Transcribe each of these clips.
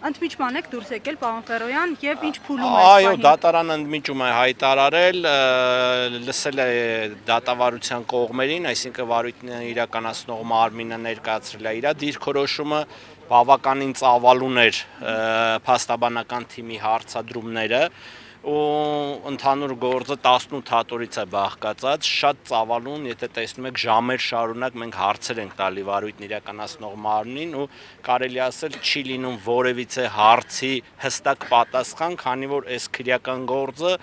Ընդմիջման եք դուրս եկել, պարոն Ֆերոյան, եւ ինչ փուլում է։ Այո, դատարանը ընդմիջում է հայտարարել, լսել է դատավարության կողմերին, այսինքն վարույթն իրականացնող մարմինը ներկայացրել է իր դիրքորոշումը, բավականին ծավալուն էր փաստաբանական թիմի հարցադրումները ու ընդհանուր գործը 18 հատորից է բաղկացած, շատ ծավալուն, եթե տեսնում եք ժամեր շարունակ մենք հարցեր ենք տալի վարույթն իրականացնող մարմնին ու կարելի ասել չի լինում որևիցե հարցի հստակ պատասխան, քանի որ այս քրեական գործը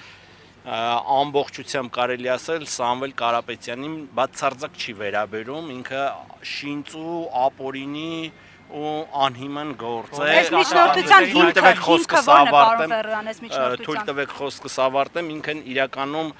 ամբողջությամբ կարելի ասել Սամվել Կարապետյանին բացարձակ չի վերաբերում, ինքը շինծու, ապօրինի ու անհիմն գործ է։ Այս միջնորդության հիմքը ո՞րն է, պարոն Ֆերոյան, այս միջնորդության։ Թույլ տվեք խոսքս ավարտեմ, ինքն իրականում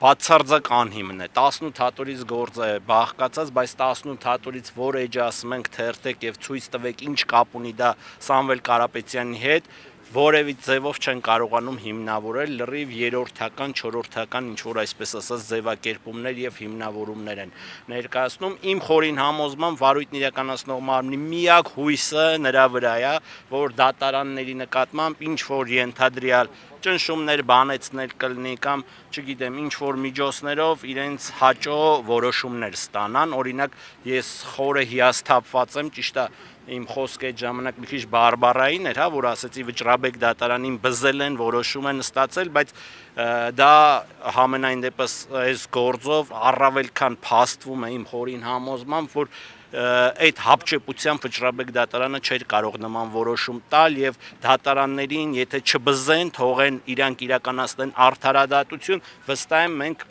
բացարձակ անհիմն է, 18 հատորից գործ է բաղկացած, բայց 18 հատորից որ էջը ասում ենք թերթեք եւ ցույց տվեք ինչ կապ ունի դա Սամվել Կարապետյանի հետ, որևիցե ձևով չեն կարողանում հիմնավորել, լրիվ երրորդական, չորրորդական ինչ-որ այսպես ասած ձևակերպումներ եւ հիմնավորումներ են ներկայացնում։ Իմ խորին համոզմամբ վարույթն իրականացնող մարմնի միակ հույսը նրա վրա է, որ դատարանների նկատմամբ ինչ-որ ենթադրյալ ճնշումներ բանեցնել կլինի կամ չգիտեմ ինչ-որ միջոցներով իրենց հաճո որոշումներ ստանան, օրինակ ես խորը հիասթափված եմ, ճիշտ է իմ խոսքը այդ ժամանակ մի քիչ բարբառային էր, հա, որ ասեցի վճռաբեկ դատարանին բզել են, որոշում են ստացել, բայց դա համենայն դեպս այս գործով առավել քան փաստվում է իմ խորին համոզմամբ, որ այդ հապճեպությամբ վճռաբեկ դատարանը չէր կարող նման որոշում տալ եւ դատարաններին, եթե չբզեն, թողեն իրանք իրականացնեն արդարադատություն, վստահ եմ մենք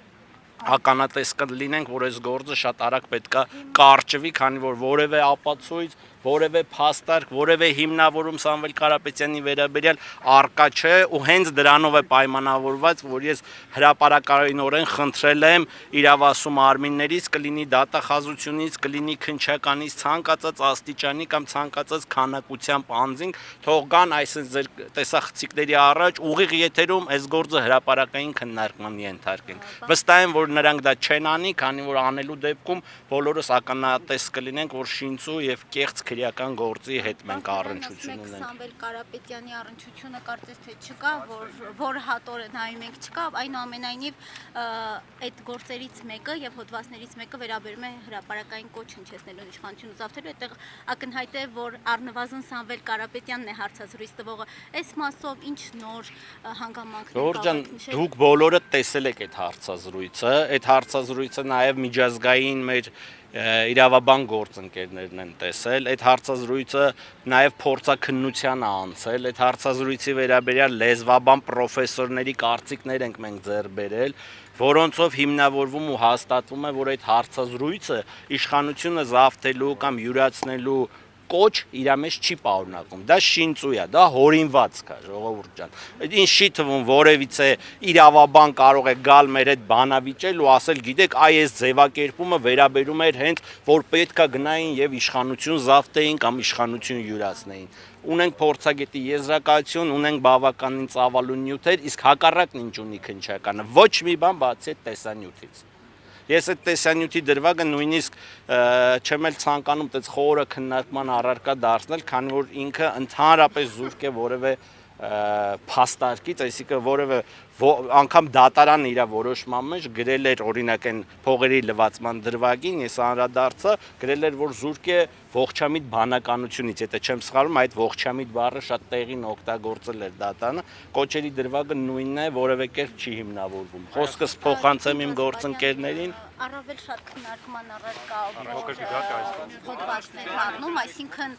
ականատես կլինենք, որ այս գործը շատ արագ պետքա կարճվի, քանի որ որևէ ապացույց, որևէ փաստարկ, որևէ հիմնավորում Սամվել Կարապետյանի վերաբերյալ արկա չէ ու հենց դրանով է պայմանավորված, որ ես հրապարակայնորեն խնդրել եմ իրավասու մարմիններից, կլինի դատախազությունից, կլինի քննչականից, ցանկացած աստիճանի կամ ցանկացած քանակությամբ անձինք թող գան այսպես ձեր տեսախցիկների առաջ ուղիղ եթերում այս գործը հրապարակային քննարկման ենթարկենք։ Վստահ եմ, որ նրանք դա չեն անի, քանի որ անելու դեպքում բոլորս ականատես կլինենք, որ շինծու եւ կեղծ քրեական գործի հետ մենք առնչություն ունենք։ Սամվել Կարապետյանի առնչությունը կարծես թե չկա, որ հատորը նայում ենք չկա, այնուամենայնիվ այդ գործերից մեկը եւ հոդվածներից մեկը վերաբերում է հրապարակային կոչ հնչեցնելու իշխանությունը զավթելու, այդտեղ ակնհայտ է, որ առնվազն Սամվել Կարապետյանն է հարցազրույց տվողը։ Այս մասով ինչ նոր հանգամանքներ կան։ Դուք բոլորը տեսել եք այդ հարցազրույցը, այդ հարցազրույցը նաեւ միջազգային մեր իրավաբան գործընկերներն են տեսել, այդ հարցազրույցը նաև փորձաքննության է անցել, այդ հարցազրույցի վերաբերյալ լեզվաբան պրոֆեսորների կարծիքներ ենք մենք ձեռք բերել, որոնցով հիմնավորվում ու հաստատվում է, որ այդ հարցազրույցը իշխանությունը զավթելու կամ յուրացնելու կոչ իր մեջ չի պարունակում, դա շինծու է, դա հորինվածք է, ժողովուրդ ջան, ինչ չի թվում որևիցե իրավաբան կարող է գալ մեր հետ բանավիճել ու ասել, գիտեք, այս ձևակերպումը վերաբերում էր հենց, որ պետքա գնային եւ իշխանություն զավթեին կամ իշխանություն յուրացնեին։ Ունենք փորձագետի եզրակացություն, ունենք բավականին ծավալուն նյութեր, իսկ հակառակն ինչ ունի քննչականը, ոչ մի բան բացի այդ տեսանյութից։ Ես այդ տեսանյութի դրվագը նույնիսկ չեմ էլ ցանկանում այդպես խորը քննարկման առարկա դարձնել, քանի որ ինքը ընդհանրապես զուրկ է որևէ փաստարկից, այսինքն որևէ անգամ դատարանը իր որոշման մեջ գրել էր օրինակ այն փողերի լվացման դրվագին, ես անդրադարձա, գրել էր, որ զուրկ է ողջամիտ բանականությունից, եթե չեմ սխալվում, այդ ողջամիտ բառը շատ տեղին օգտագործել էր դատարանը, կոչերի դրվագը նույնն է, որևէ կերպ չի հիմնավորվում։ Խոսքս փոխանցեմ իմ գործընկերներին։ Առավել շատ քննարկման առարկա հոդվածներ առնում, այսինքն